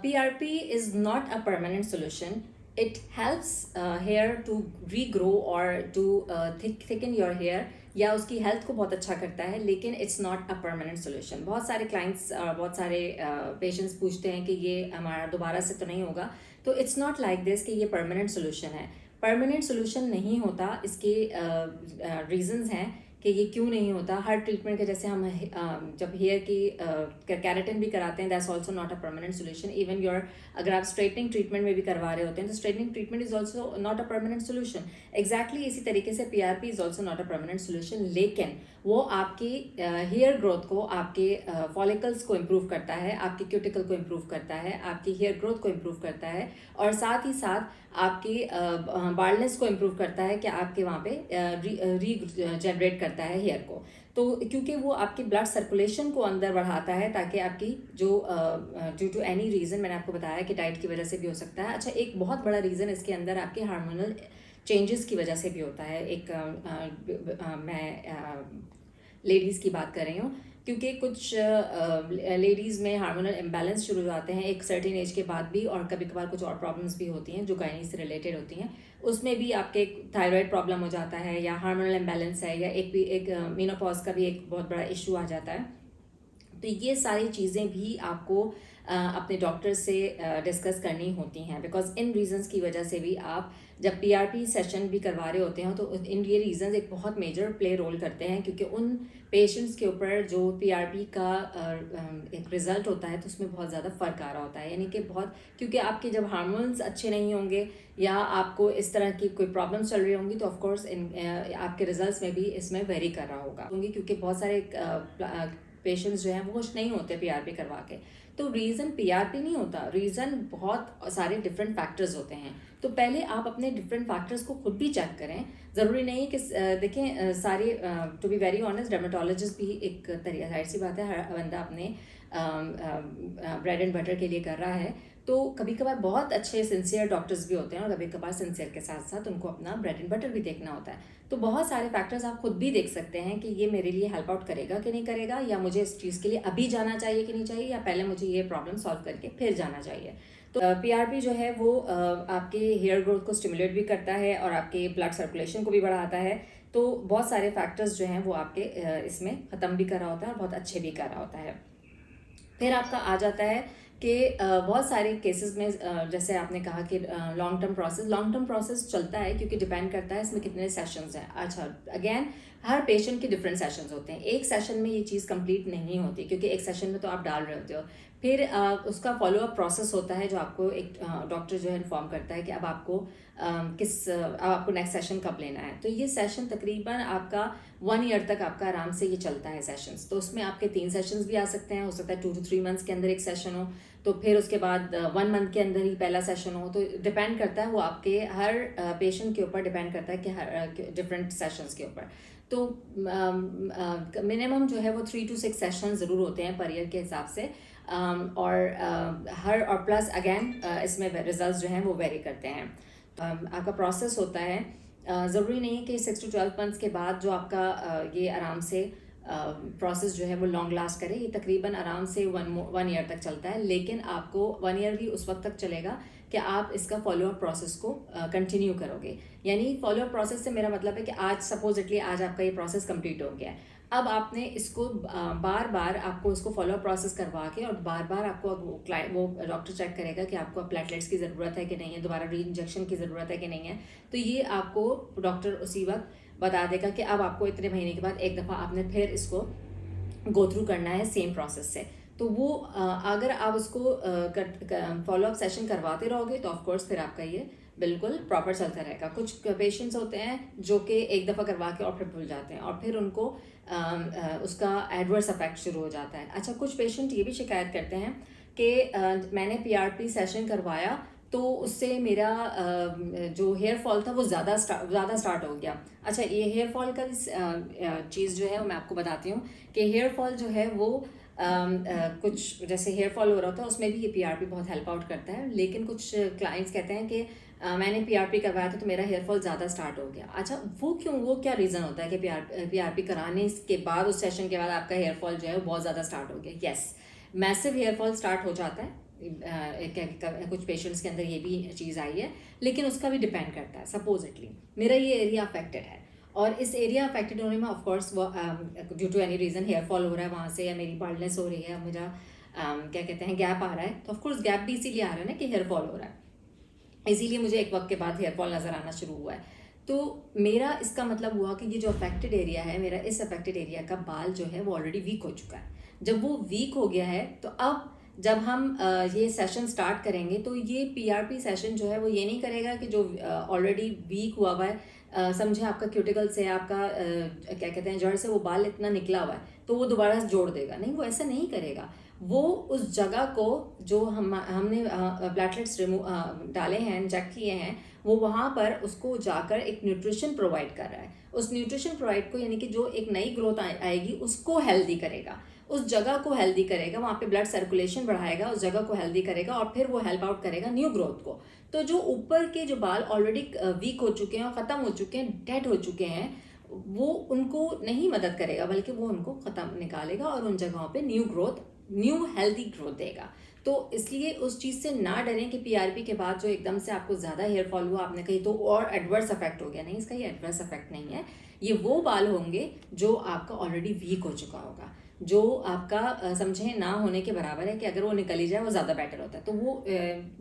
PRP is not a permanent solution. It helps hair to regrow or to thicken your hair, या उसकी health को बहुत अच्छा करता है, लेकिन it's not a permanent solution. बहुत सारे क्लाइंट्स बहुत सारे पेशेंट्स पूछते हैं कि ये हमारा दोबारा से तो नहीं होगा. तो इट्स नॉट लाइक दिस कि ये परमानेंट सोल्यूशन है. परमानेंट सोल्यूशन नहीं होता. इसके रीजंस हैं कि ये क्यों नहीं होता. हर ट्रीटमेंट के जैसे हम जब हेयर की कैरेटिन भी कराते हैं, that's also not a permanent solution. Even your अगर आप स्ट्रेटनिंग ट्रीटमेंट में भी करवा रहे होते हैं तो straightening treatment is also not a permanent solution. Exactly इसी तरीके से PRP is also not a permanent solution, लेकिन वो आपकी हेयर ग्रोथ को, आपके फॉलिकल्स को इम्प्रूव करता है, आपकी क्यूटिकल को इम्प्रूव करता है, आपकी हेयर ग्रोथ को इम्प्रूव करता है, और साथ ही साथ आपकी बाल्डनेस को इम्प्रूव करता है कि आपके वहाँ पे रीजनरेट करता है हेयर को. तो क्योंकि वो आपकी ब्लड सर्कुलेशन को अंदर बढ़ाता है, ताकि आपकी जो ड्यू टू एनी रीज़न, मैंने आपको बताया कि डाइट की वजह से भी हो सकता है. अच्छा, एक बहुत बड़ा रीज़न इसके अंदर आपके हार्मोनल चेंजेस की वजह से भी होता है. मैं लेडीज़ की बात कर रही हूँ, क्योंकि कुछ लेडीज़ में हार्मोनल इम्बैलेंस शुरू हो जाते हैं एक सर्टेन एज के बाद भी, और कभी कभार कुछ और प्रॉब्लम्स भी होती हैं जो गायनी से रिलेटेड होती हैं. उसमें भी आपके थायराइड प्रॉब्लम हो जाता है, या हार्मोनल इम्बैलेंस है, या एक मेनोपॉज का भी एक बहुत बड़ा इशू आ जाता है. तो ये सारी चीज़ें भी आपको अपने डॉक्टर से डिस्कस करनी होती हैं, बिकॉज इन रीजंस की वजह से भी आप जब पीआरपी सेशन भी करवा रहे होते हैं तो इन ये रीजंस एक बहुत मेजर प्ले रोल करते हैं, क्योंकि उन पेशेंट्स के ऊपर जो पीआरपी का एक रिजल्ट होता है तो उसमें बहुत ज़्यादा फ़र्क आ रहा होता है. यानी कि बहुत, क्योंकि आपके जब हार्मोन्स अच्छे नहीं होंगे या आपको इस तरह की कोई प्रॉब्लम चल रही होंगी, तो ऑफकोर्स आपके रिजल्ट्स में भी इसमें वेरी कर रहा होगा. क्योंकि बहुत सारे पेशेंट्स जो हैं वो खुश नहीं होते पीआरपी करवा के. तो रीज़न पीआरपी नहीं होता, रीज़न बहुत सारे डिफरेंट फैक्टर्स होते हैं. तो पहले आप अपने डिफरेंट फैक्टर्स को खुद भी चेक करें. ज़रूरी नहीं कि देखें सारे, to be very honest, dermatologist भी एक तरीका, जाहिर सी बात है, हर बंदा अपने ब्रेड एंड बटर के लिए कर रहा है. तो कभी कभार बहुत अच्छे सिंसियर डॉक्टर्स भी होते हैं, और कभी कभार सिंसियर के साथ साथ उनको अपना ब्रेड एंड बटर भी देखना होता है. तो बहुत सारे फैक्टर्स आप खुद भी देख सकते हैं कि ये मेरे लिए हेल्प आउट करेगा कि नहीं करेगा, या मुझे इस चीज़ के लिए अभी जाना चाहिए कि नहीं चाहिए, या पहले मुझे ये प्रॉब्लम सॉल्व करके फिर जाना चाहिए. तो पीआरपी जो है वो आपके हेयर ग्रोथ को स्टिमुलेट भी करता है और आपके ब्लड सर्कुलेशन को भी बढ़ाता है. तो बहुत सारे फैक्टर्स जो हैं वो आपके इसमें ख़त्म भी कर रहा होता है और बहुत अच्छे भी कर रहा होता है. फिर आपका आ जाता है कि बहुत सारे केसेस में जैसे आपने कहा कि लॉन्ग टर्म प्रोसेस चलता है, क्योंकि डिपेंड करता है इसमें कितने सेशंस हैं. अच्छा, अगेन हर पेशेंट के डिफरेंट सेशंस होते हैं. एक सेशन में ये चीज़ कंप्लीट नहीं होती, क्योंकि एक सेशन में तो आप डाल रहे होते हो. फिर उसका फॉलो अप प्रोसेस होता है, जो आपको एक डॉक्टर जो है इन्फॉर्म करता है कि अब आपको अब आपको नेक्स्ट सेशन कब लेना है. तो ये सेशन तकरीबन आपका 1 ईयर तक आपका आराम से ये चलता है सेशंस. तो उसमें आपके 3 सेशंस भी आ सकते हैं, हो सकता है 2 to 3 मंथ्स के अंदर एक सेशन हो, तो फिर उसके बाद 1 मंथ के अंदर ही पहला सेशन हो. तो डिपेंड करता है, वो आपके हर पेशेंट के ऊपर डिपेंड करता है कि हर डिफरेंट सेशंस के ऊपर. तो मिनिमम जो है वो 3 to 6 सेशन ज़रूर होते हैं पर ईयर के हिसाब से. और प्लस अगेन इसमें रिजल्ट जो हैं वो वेरी करते हैं. आपका प्रोसेस होता है, ज़रूरी नहीं है कि 6 to 12 मंथ्स के बाद जो आपका ये आराम से प्रोसेस जो है वो लॉन्ग लास्ट करे. ये तकरीबन आराम से 1 ईयर तक चलता है, लेकिन आपको 1 ईयर भी उस वक्त तक चलेगा कि आप इसका फॉलो अप प्रोसेस को कंटिन्यू करोगे. यानी फॉलो अप प्रोसेस से मेरा मतलब है कि आज सपोजिटली आज आपका ये प्रोसेस कंप्लीट हो गया है. अब आपने इसको बार बार आपको इसको फॉलो अप प्रोसेस करवा के, और बार बार आपको वो डॉक्टर चेक करेगा कि आपको प्लेटलेट्स की ज़रूरत है कि नहीं है, दोबारा री इंजेक्शन की ज़रूरत है कि नहीं है. तो ये आपको डॉक्टर उसी वक्त बता देगा कि अब आपको इतने महीने के बाद एक दफ़ा आपने फिर इसको गो थ्रू करना है सेम प्रोसेस से. तो वो अगर आप उसको फॉलो अप सेशन करवाते रहोगे तो ऑफकोर्स फिर आपका ये बिल्कुल प्रॉपर चलता रहेगा. कुछ पेशेंट्स होते हैं जो कि एक दफ़ा करवा के और फिर भूल जाते हैं, और फिर उनको उसका एडवर्स इफेक्ट शुरू हो जाता है. अच्छा, कुछ पेशेंट ये भी शिकायत करते हैं कि मैंने पीआरपी सेशन करवाया तो उससे मेरा जो हेयर फॉल था वो ज़्यादा स्टार्ट हो गया. अच्छा, ये हेयर फॉल का चीज़ जो है वो मैं आपको बताती हूँ कि हेयर फॉल जो है वो कुछ जैसे हेयर फॉल हो रहा था उसमें भी ये पीआरपी बहुत हेल्प आउट करता है. लेकिन कुछ क्लाइंट्स कहते हैं कि मैंने पीआरपी करवाया था तो मेरा हेयर फॉल ज़्यादा स्टार्ट हो गया. अच्छा, वो क्यों, वो क्या रीज़न होता है कि पीआरपी कराने के बाद, उस सेशन के बाद आपका हेयर फॉल जो है वो बहुत ज़्यादा स्टार्ट हो गया. Yes, massive hair fall start हो जाता है. कुछ पेशेंट्स के अंदर ये भी चीज़ आई है, लेकिन उसका भी डिपेंड करता है। सपोजिटली मेरा ये एरिया अफेक्टेड है और इस एरिया अफेक्टेड होने में ऑफकोर्स वो due to any reason hair fall हो रहा है वहाँ से, या मेरी बाल्डनेस हो रही है, मेरा क्या कहते हैं गैप आ रहा है, तो ऑफकोर्स गैप भी इसीलिए आ रहा है ना कि हेयर फॉल हो रहा है, इसीलिए मुझे एक वक्त के बाद हेयर फॉल नज़र आना शुरू हुआ है। तो मेरा इसका मतलब हुआ कि ये जो अफेक्टेड एरिया है मेरा, इस अफेक्टेड एरिया का बाल जो है वो ऑलरेडी वीक हो चुका है। जब वो वीक हो गया है तो अब जब हम ये सेशन स्टार्ट करेंगे तो ये पीआरपी सेशन जो है वो ये नहीं करेगा कि जो ऑलरेडी वीक हुआ हुआ है, समझे आपका क्यूटिकल से, आपका क्या कहते हैं जड़ से वो बाल इतना निकला हुआ है तो वो दोबारा जोड़ देगा, नहीं, वो ऐसा नहीं करेगा। वो उस जगह को जो हमने प्लेटलेट्स डाले हैं, इंजेक्ट किए हैं, वो वहाँ पर उसको जाकर एक न्यूट्रिशन प्रोवाइड कर रहा है। उस न्यूट्रिशन प्रोवाइड को, यानी कि जो एक नई ग्रोथ आएगी उसको हेल्दी करेगा, उस जगह को हेल्दी करेगा, वहाँ पे ब्लड सर्कुलेशन बढ़ाएगा, उस जगह को हेल्दी करेगा और फिर वो हेल्प आउट करेगा न्यू ग्रोथ को। तो जो ऊपर के जो बाल ऑलरेडी वीक हो चुके हैं और ख़त्म हो चुके हैं, डेड हो चुके हैं, वो उनको नहीं मदद करेगा बल्कि वो उनको ख़त्म निकालेगा और उन जगहों पे new growth, new healthy growth देगा। तो इसलिए उस चीज़ से ना डरें कि पीआरपी के बाद जो एकदम से आपको ज़्यादा हेयर फॉल हुआ, आपने कही तो और एडवर्स इफेक्ट हो गया, नहीं, इसका ये एडवर्स इफेक्ट नहीं है। ये वो बाल होंगे जो आपका ऑलरेडी वीक हो चुका होगा, जो आपका समझें ना होने के बराबर है, कि अगर वो निकल ही जाए वो ज़्यादा बेटर होता है। तो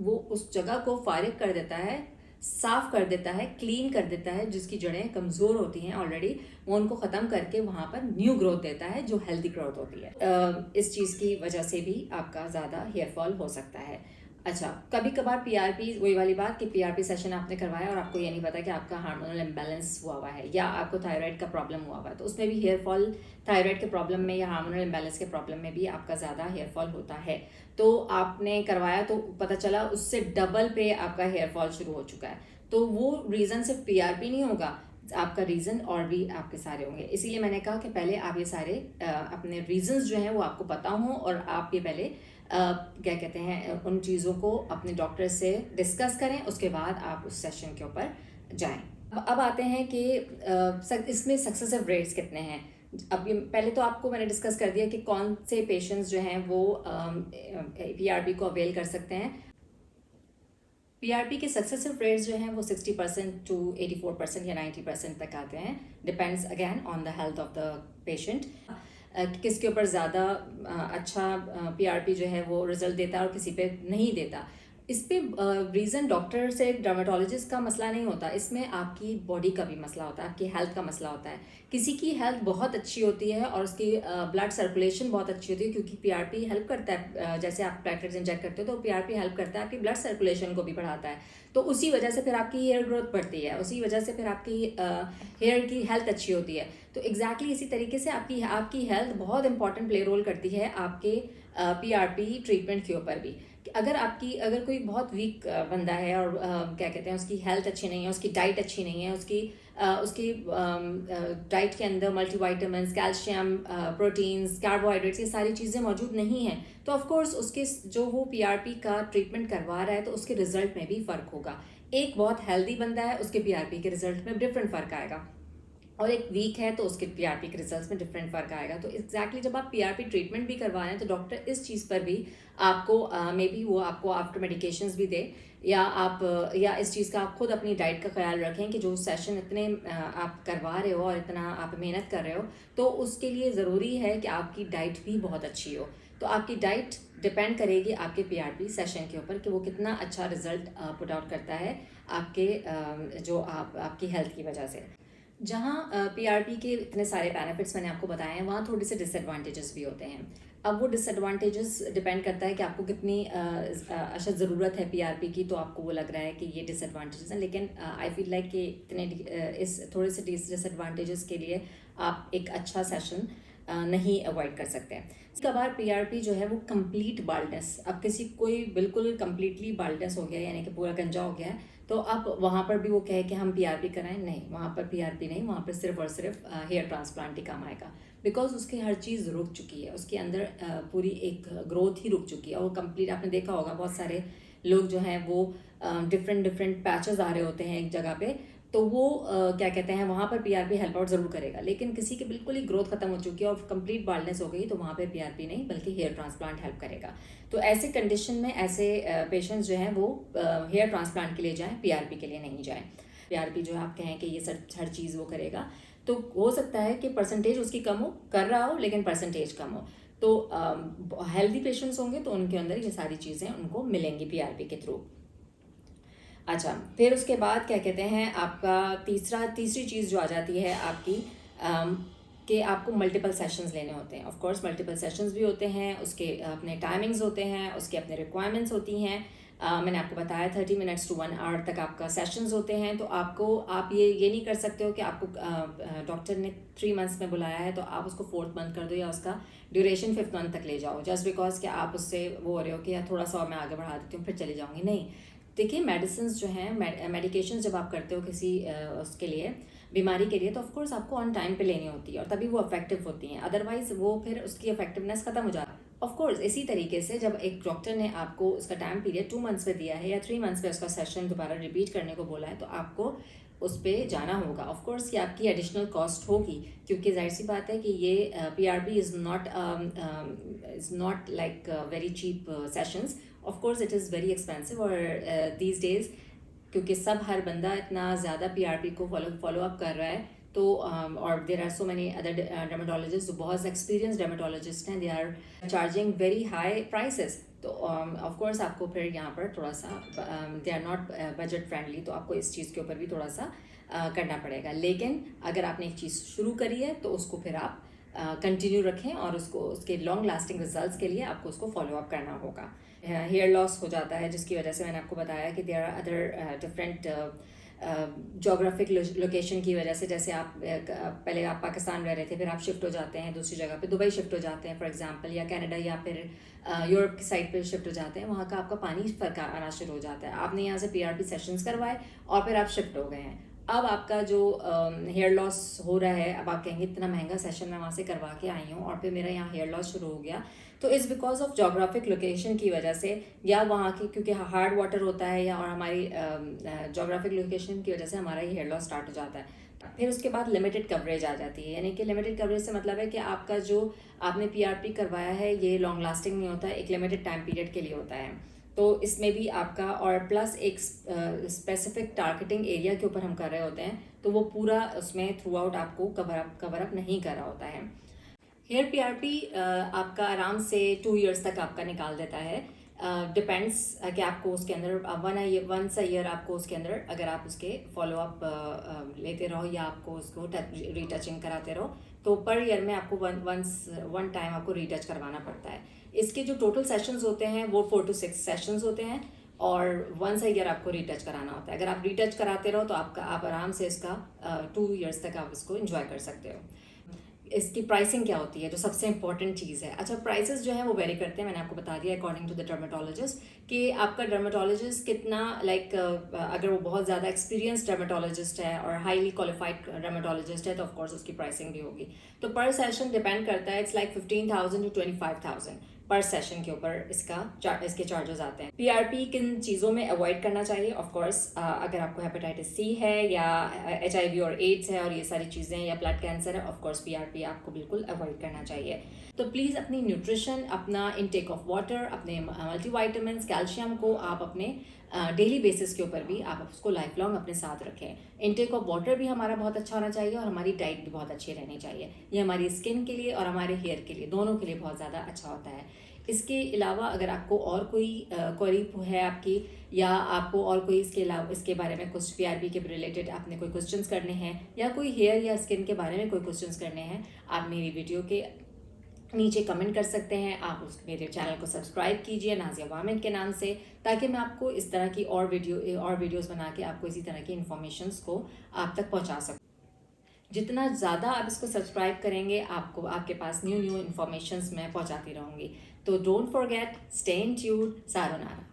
वो उस जगह को फारिग कर देता है, साफ कर देता है, क्लीन कर देता है, जिसकी जड़ें कमज़ोर होती हैं ऑलरेडी, वो उनको ख़त्म करके वहाँ पर न्यू ग्रोथ देता है जो हेल्दी ग्रोथ होती है। इस चीज़ की वजह से भी आपका ज़्यादा हेयर फॉल हो सकता है। अच्छा, कभी कभार पीआरपी, वही वाली बात कि पीआरपी सेशन आपने करवाया और आपको ये नहीं पता कि आपका हार्मोनल इम्बैलेंस हुआ हुआ है या आपको थायराइड का प्रॉब्लम हुआ हुआ है, तो उसमें भी हेयर फॉल, थायराइड के प्रॉब्लम में या हार्मोनल इम्बैलेंस के प्रॉब्लम में भी आपका ज़्यादा हेयर फॉल होता है। तो आपने करवाया तो पता चला उससे डबल पे आपका हेयर फॉल शुरू हो चुका है, तो वो रीज़न सिर्फ पीआरपी नहीं होगा, आपका रीज़न और भी आपके सारे होंगे। इसीलिए मैंने कहा कि पहले आप ये सारे अपने रीजंस जो हैं वो आपको पता हों और आप ये पहले क्या कहते हैं उन चीज़ों को अपने डॉक्टर से डिस्कस करें, उसके बाद आप उस सेशन के ऊपर जाएं। अब आते हैं कि इसमें सक्सेसिव रेट्स कितने हैं। अब ये पहले तो आपको मैंने डिस्कस कर दिया कि कौन से पेशेंट्स जो हैं वो पीआरपी को अवेल कर सकते हैं। पीआरपी के सक्सेसिव रेट्स जो हैं वो 60% टू 84% या 90% तक आते हैं, depends again on the health of the patient, किसके ऊपर ज़्यादा अच्छा पीआरपी जो है वो रिजल्ट देता है और किसी पे नहीं देता। इस पे रीज़न डॉक्टर से, डर्मेटोलॉजिस्ट का मसला नहीं होता, इसमें आपकी बॉडी का भी मसला होता है, आपकी हेल्थ का मसला होता है। किसी की हेल्थ बहुत अच्छी होती है और उसकी ब्लड सर्कुलेशन बहुत अच्छी होती है, क्योंकि पीआरपी हेल्प करता है, जैसे आप प्लेटलेट्स इंजेक्ट करते हो तो पीआरपी हेल्प करता है, आपकी ब्लड सर्कुलेशन को भी बढ़ाता है, तो उसी वजह से फिर आपकी हेयर ग्रोथ बढ़ती है, उसी वजह से फिर आपकी हेयर की हेल्थ अच्छी होती है। तो एग्जैक्टली इसी तरीके से आपकी हेल्थ बहुत इंपॉर्टेंट प्ले रोल करती है आपके पीआरपी ट्रीटमेंट के ऊपर भी। अगर कोई बहुत वीक बंदा है और क्या कहते हैं उसकी हेल्थ अच्छी नहीं है, उसकी डाइट अच्छी नहीं है, उसकी डाइट के अंदर मल्टीविटामिन्स, कैल्शियम, प्रोटीन्स, कार्बोहाइड्रेट्स, ये सारी चीज़ें मौजूद नहीं हैं, तो ऑफ कोर्स उसके जो वो पीआरपी का ट्रीटमेंट करवा रहा है तो उसके रिजल्ट में भी फ़र्क होगा। एक बहुत हेल्दी बंदा है, उसके पीआरपी के रिजल्ट में डिफरेंट फ़र्क आएगा, और एक वीक है तो उसके पीआरपी के रिजल्ट्स में डिफरेंट फ़र्क आएगा। तो एग्जैक्टली जब आप पीआरपी ट्रीटमेंट भी करवा रहे हैं तो डॉक्टर इस चीज़ पर भी आपको मे बी वो आपको आफ्टर मेडिकेशंस भी दे, या इस चीज़ का आप खुद अपनी डाइट का ख्याल रखें कि जो सेशन इतने आप करवा रहे हो और इतना आप मेहनत कर रहे हो, तो उसके लिए ज़रूरी है कि आपकी डाइट भी बहुत अच्छी हो। तो आपकी डाइट डिपेंड करेगी आपके पीआरपी सेशन के ऊपर कि वो कितना अच्छा रिजल्ट पुट आउट करता है आपके आपकी हेल्थ की वजह से। जहाँ पीआरपी के इतने सारे बेनिफिट्स मैंने आपको बताए हैं, वहाँ थोड़े से डिसएडवांटेजेस भी होते हैं। अब वो डिसएडवांटेजेस डिपेंड करता है कि आपको कितनी अच्छा ज़रूरत है पीआरपी की, तो आपको वो लग रहा है कि ये डिसएडवांटेजेस हैं, लेकिन आई फील लाइक कि इस थोड़े से डिसएडवांटेजेस के लिए आप एक अच्छा सेशन नहीं अवॉइड कर सकते हैं। कभार पीआरपी जो है वो कंप्लीट बाल्डनेस, अब कोई बिल्कुल कंप्लीटली बाल्डनेस हो गया यानी कि पूरा गंजा हो गया है, तो अब वहाँ पर भी वो कहे कि हम पीआरपी कराएं, नहीं, वहाँ पर पीआरपी नहीं, वहाँ पर सिर्फ और सिर्फ हेयर ट्रांसप्लांट ही काम आएगा, बिकॉज उसकी हर चीज़ रुक चुकी है, उसके अंदर पूरी एक ग्रोथ ही रुक चुकी है। और कंप्लीट आपने देखा होगा बहुत सारे लोग जो हैं वो डिफरेंट पैचेस आ रहे होते हैं एक जगह पे, तो वो क्या कहते हैं वहाँ पर पीआरपी हेल्प आउट ज़रूर करेगा। लेकिन किसी की बिल्कुल ही ग्रोथ खत्म हो चुकी है और कंप्लीट बाल्डनेस हो गई, तो वहाँ पे पीआरपी नहीं बल्कि हेयर ट्रांसप्लांट हेल्प करेगा। तो ऐसे कंडीशन में ऐसे पेशेंट्स जो हैं वो हेयर ट्रांसप्लांट के लिए जाएं, पीआरपी के लिए नहीं जाएं। पीआरपी जो है आप कहें कि ये हर चीज़ वो करेगा, तो हो सकता है कि परसेंटेज उसकी कम हो, कर रहा हो लेकिन परसेंटेज कम हो। तो हेल्दी पेशेंट्स होंगे तो उनके अंदर ये सारी चीज़ें उनको मिलेंगी पीआरपी के थ्रू। अच्छा, फिर उसके बाद क्या कहते हैं आपका तीसरी चीज़ जो आ जाती है आपकी कि आपको मल्टीपल सेशंस लेने होते हैं। ऑफ कोर्स मल्टीपल सेशंस भी होते हैं, उसके अपने टाइमिंग्स होते हैं, उसके अपने रिक्वायरमेंट्स होती हैं। मैंने आपको बताया 30 मिनट्स टू 1 आवर तक आपका सेशंस होते हैं। तो आप ये नहीं कर सकते हो कि आपको डॉक्टर ने 3 मंथ्स में बुलाया है तो आप उसको 4th मंथ कर दो या उसका ड्यूरेशन 5th मंथ तक ले जाओ, जस्ट बिकॉज कि आप उससे वो हो रहे हो कि यार थोड़ा सा और मैं आगे बढ़ा देती हूँ फिर चली जाऊँगी। नहीं, देखिए मेडिसिन जो हैं, मेडिकेशन जब आप करते हो किसी उसके लिए, बीमारी के लिए, तो ऑफ कोर्स आपको ऑन टाइम पे लेनी होती है और तभी वो इफेक्टिव होती हैं। अदरवाइज वो फिर उसकी इफेक्टिवनेस खत्म हो जाती है। ऑफ कोर्स इसी तरीके से जब एक डॉक्टर ने आपको उसका टाइम पीरियड 2 मंथ्स पे दिया है या 3 मंथ्स पे उसका सेशन दोबारा रिपीट करने को बोला है, तो आपको उस पर जाना होगा। ऑफ कोर्स ये आपकी एडिशनल कॉस्ट होगी, क्योंकि जाहिर सी बात है कि ये PRP is not like very cheap sessions. Of course it is very expensive, और दीज डेज क्योंकि हर बंदा इतना ज़्यादा पीआरपी को फॉलो अप कर रहा है, तो और there are so many other dermatologist जो बहुत एक्सपीरियंस डर्मेटोलॉजिस्ट हैं, they are charging very high prices. तो ऑफ कोर्स आपको फिर यहाँ पर थोड़ा सा they are not budget friendly, तो आपको इस चीज़ के ऊपर भी थोड़ा सा करना पड़ेगा। लेकिन अगर आपने एक चीज़ शुरू करी है तो उसको फिर आप कंटिन्यू रखें और उसके लॉन्ग लास्टिंग रिजल्ट्स के लिए आपको उसको फॉलो अप करना होगा। हेयर लॉस हो जाता है जिसकी वजह से मैंने आपको बताया कि there are other different geographic location की वजह से, जैसे आप पहले आप पाकिस्तान रह रहे थे, फिर आप शिफ्ट हो जाते हैं दूसरी जगह पे, दुबई शिफ्ट हो जाते हैं फॉर एग्जांपल, या कनाडा या फिर यूरोप की साइड पे शिफ्ट हो जाते हैं, वहाँ का आपका पानी फर्क आना शुरू हो जाता है। आपने यहाँ से पीआरपी सेशंस करवाए और फिर आप शिफ्ट हो गए हैं, अब आपका जो हेयर लॉस हो रहा है, अब आप कहेंगे इतना महंगा सेशन मैं वहाँ से करवा के आई हूँ और फिर मेरा यहाँ हेयर लॉस शुरू हो गया, तो इस बिकॉज ऑफ जोग्राफिक लोकेशन की वजह से, या वहाँ की क्योंकि हार्ड वाटर होता है, या और हमारी जोग्राफिक लोकेशन की वजह से हमारा ये हेयर लॉस स्टार्ट हो जाता है। फिर उसके बाद लिमिटेड कवरेज आ जाती है, यानी कि लिमिटेड कवरेज से मतलब है कि आपका जो आपने पीआरपी करवाया है ये लॉन्ग लास्टिंग नहीं होता है, एक लिमिटेड टाइम पीरियड के लिए होता है। तो इसमें भी आपका, और प्लस एक स्पेसिफिक टारगेटिंग एरिया के ऊपर हम कर रहे होते हैं, तो वो पूरा उसमें थ्रू आउट आपको कवर अप नहीं कर रहा होता है। हेयर पीआरपी आपका आराम से 2 इयर्स तक आपका निकाल देता है। डिपेंड्स कि आपको उसके अंदर वंस अ ईयर आपको उसके अंदर अगर आप उसके फॉलो अप लेते रहो या आपको उसको रीटचिंग कराते रहो, तो पर ईयर में आपको वन टाइम आपको रीटच करवाना पड़ता है। इसके जो टोटल सेशंस होते हैं वो 4 to 6 सेशंस होते हैं, और वंस अ ईयर आपको रीटच कराना होता है। अगर आप रीटच कराते रहो तो आप आराम से इसका 2 इयर्स तक आप इसको एंजॉय कर सकते हो। इसकी प्राइसिंग क्या होती है, जो सबसे इंपॉर्टेंट चीज़ है। अच्छा, प्राइसेस जो है वो वेरी करते हैं, मैंने आपको बता दिया अकॉर्डिंग टू द डर्मेटोलॉजिस्ट, कि आपका डर्मेटोलॉजिस्ट कितना अगर वो बहुत ज़्यादा एक्सपीरियंस डर्मेटोलॉजिस्ट है और हाईली क्वालिफाइड डर्मेटोलॉजिस्ट है, तो ऑफकोर्स उसकी प्राइसिंग भी होगी। तो पर सेशन डिपेंड करता है, इट्स लाइक 15,000 to 25,000 पर सेशन के ऊपर इसके चार्जेस आते हैं। पीआरपी किन चीज़ों में अवॉइड करना चाहिए? ऑफ कोर्स अगर आपको हेपेटाइटिस सी है या HIV और एड्स है और ये सारी चीज़ें, या ब्लड कैंसर है, ऑफ कोर्स पीआरपी आपको बिल्कुल अवॉइड करना चाहिए। तो प्लीज़ अपनी न्यूट्रिशन, अपना इनटेक ऑफ वाटर, अपने मल्टीविटामिन्स, कैल्शियम को आप अपने डेली बेसिस के ऊपर भी आप उसको लाइफ लॉन्ग अपने साथ रखें। इनटेक ऑफ वाटर भी हमारा बहुत अच्छा होना चाहिए और हमारी डाइट भी बहुत अच्छी रहनी चाहिए। ये हमारी स्किन के लिए और हमारे हेयर के लिए, दोनों के लिए बहुत ज़्यादा अच्छा होता है। इसके अलावा अगर आपको और कोई क्वेरी है आपकी, या आपको और कोई इसके बारे में कुछ पीआरपी के रिलेटेड आपने कोई क्वेश्चंस करने हैं, या कोई हेयर या स्किन के बारे में कोई क्वेश्चंस करने हैं, आप मेरी वीडियो के नीचे कमेंट कर सकते हैं। आप मेरे चैनल को सब्सक्राइब कीजिए नाज़िया वामिद के नाम से, ताकि मैं आपको इस तरह की और वीडियोस बना के आपको इसी तरह की इन्फॉर्मेशंस को आप तक पहुंचा सकूँ। जितना ज़्यादा आप इसको सब्सक्राइब करेंगे, आपके पास न्यू इन्फॉर्मेशंस मैं पहुंचाती रहूँगी। तो don't forget, stay in tuned. सारोनारा।